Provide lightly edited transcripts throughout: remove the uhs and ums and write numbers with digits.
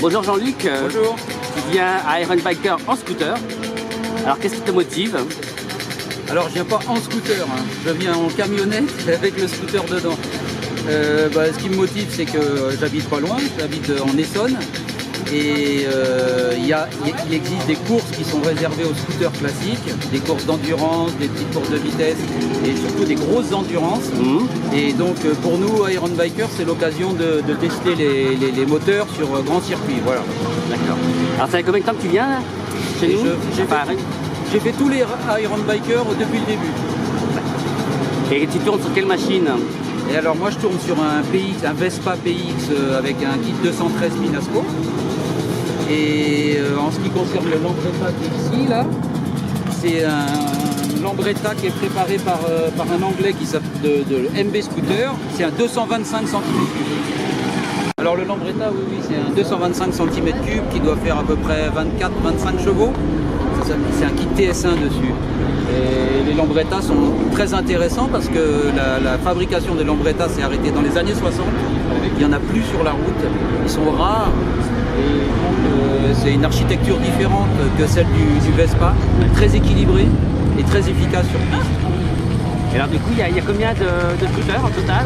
Bonjour Jean-Luc. Bonjour. Tu viens à Iron Biker en scooter. Alors qu'est-ce qui te motive? Alors je viens pas en scooter, hein. Je viens en camionnette avec le scooter dedans. Ce qui me motive, c'est que j'habite pas loin, j'habite en Essonne. Et il existe des courses qui sont réservées aux scooters classiques, des courses d'endurance, des petites courses de vitesse et surtout des grosses endurances. Et donc pour nous, Iron Biker, c'est l'occasion de tester les moteurs sur grand circuit. Voilà. D'accord. Alors ça fait combien de temps que tu viens là, chez nous? J'ai fait tous les Iron Biker depuis le début. Et tu tournes sur quelle machine? Et alors moi je tourne sur un PX, un Vespa PX avec un kit 213 Pinasco. Et en ce qui concerne le Lambretta qui est ici, là, c'est un Lambretta qui est préparé par un Anglais qui s'appelle de MB Scooter. C'est un 225 cm3. Alors le Lambretta, oui, c'est un 225 cm3 qui doit faire à peu près 24-25 chevaux. C'est un kit TS1 dessus. Et les Lambretta sont très intéressants parce que la fabrication des Lambretta s'est arrêtée dans les années 60. Il n'y en a plus sur la route. Ils sont rares. Et donc c'est une architecture différente que celle du Vespa, très équilibrée et très efficace sur piste. Et alors du coup, il y a combien de scooters en total?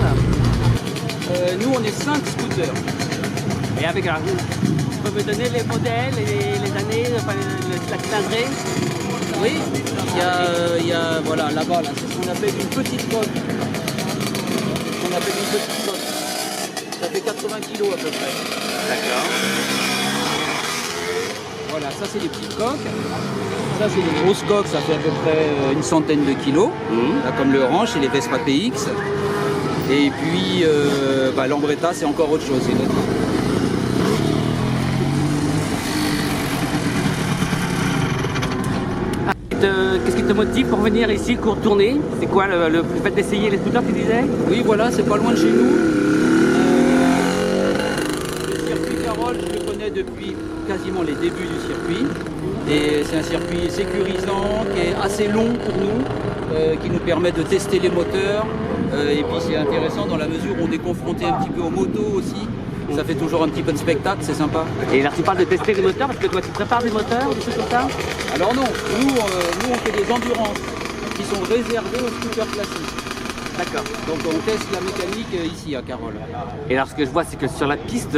Nous on est 5 scooters. Et avec, alors, tu peux me donner les modèles et les années, enfin, la cylindrée? Oui, il y a voilà, là-bas, là, c'est ce qu'on appelle une petite coque. Ça fait 80 kg à peu près. D'accord. Voilà, ça c'est des petites coques. Ça c'est des grosses coques, ça fait à peu près une centaine de kilos. Là, comme le Orange et les Vespa PX. Et puis Lambretta c'est encore autre chose. Qu'est-ce qui te motive pour venir ici pour tourner? C'est quoi le fait d'essayer les scooters, tu disais? Oui, voilà, c'est pas loin de chez nous. Le circuit Carole, je le connais depuis quasiment les débuts du circuit. Et c'est un circuit sécurisant, qui est assez long pour nous, qui nous permet de tester les moteurs. Et puis c'est intéressant dans la mesure où on est confronté un petit peu aux motos aussi. Ça fait toujours un petit peu de spectacle, c'est sympa. Et là tu parles de tester les moteurs parce que toi tu prépares des moteurs, des choses comme ça? Alors non, nous on fait des endurances qui sont réservées aux scooters classiques. D'accord. Donc on teste la mécanique ici à Carole. Et alors ce que je vois c'est que sur la piste,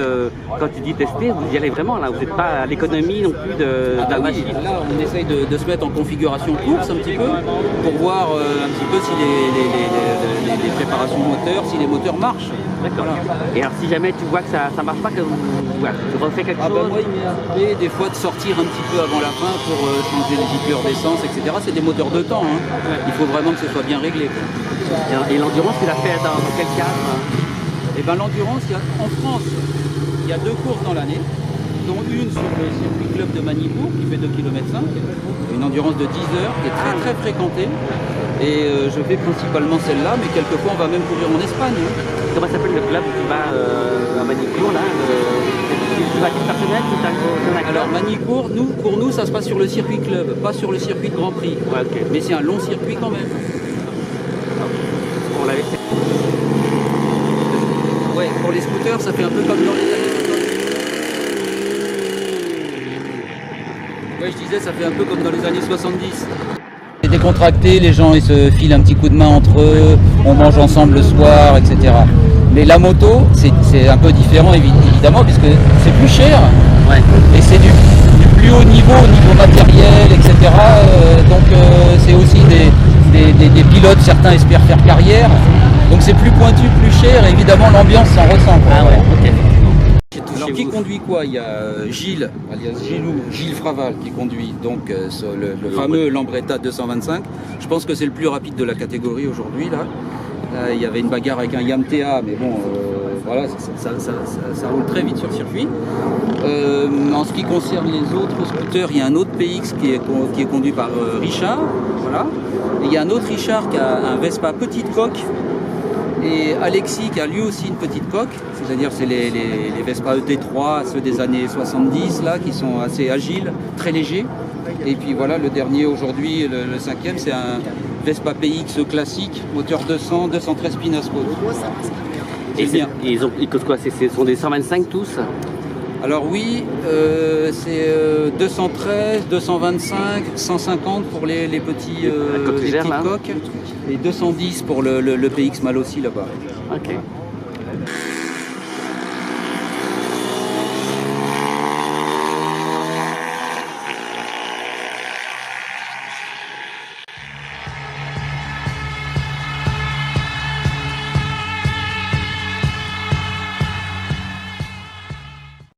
quand tu dis tester, vous y allez vraiment là, vous n'êtes pas à l'économie non plus de la machine. Là on essaye de se mettre en configuration course un petit peu pour voir un petit peu si les préparations moteurs, si les moteurs marchent. D'accord. Voilà. Et alors si jamais tu vois que ça marche pas, que tu refais quelque chose? Moi il m'est arrivé des fois de sortir un petit peu avant la fin pour changer les gicleurs d'essence, etc. C'est des moteurs de temps, hein. Il faut vraiment que ce soit bien réglé, quoi. Et l'endurance, tu l'as fait dans quel cadre? Et ben l'endurance, en France, il y a 2 courses dans l'année, dont une sur le circuit club de Manicourt qui fait 2,5 km, une endurance de 10 heures qui est très très fréquentée. Et je fais principalement celle-là, mais quelquefois on va même courir en Espagne. Comment s'appelle le club qui va à Manicourt là? Tu vas à titre personnel? Alors Manicourt, pour nous, ça se passe sur le circuit club, pas sur le circuit de Grand Prix. Ouais, okay. Mais c'est un long circuit quand même. On l'avait fait. Ouais, pour les scooters, ça fait un peu comme dans les années 70. Ouais, je disais, ça fait un peu comme dans les années 70. C'est décontracté, les gens ils se filent un petit coup de main entre eux, on mange ensemble le soir, etc. Mais la moto, c'est un peu différent évidemment, puisque c'est plus cher, ouais. Et c'est du plus haut niveau matériel, etc. Donc c'est aussi des pilotes, certains espèrent faire carrière, donc c'est plus pointu, plus cher, et évidemment l'ambiance s'en ressent. Ah ouais, ok. Alors qui conduit quoi? Il y a Gilles, alias Gilles Fraval qui conduit donc le fameux Lambretta 225. Je pense que c'est le plus rapide de la catégorie aujourd'hui là. Il y avait une bagarre avec un Yamaha, mais bon, voilà, ça roule très vite sur le circuit. En ce qui concerne les autres scooters, il y a un autre PX qui est conduit par Richard, voilà. Et il y a un autre Richard qui a un Vespa petite coque. Et Alexis qui a lui aussi une petite coque, c'est-à-dire c'est les Vespa ET3, ceux des années 70 là, qui sont assez agiles, très légers. Et puis voilà, le dernier aujourd'hui, le 5e, c'est un Vespa PX classique, moteur 200, 213 Pinasco. Et ils coûtent quoi? Ce sont des 125 tous? Alors oui, c'est 213, 225, 150 pour les petits, coque les légère, petites là. coques et 210 pour le PX mâle aussi là-bas. Ok.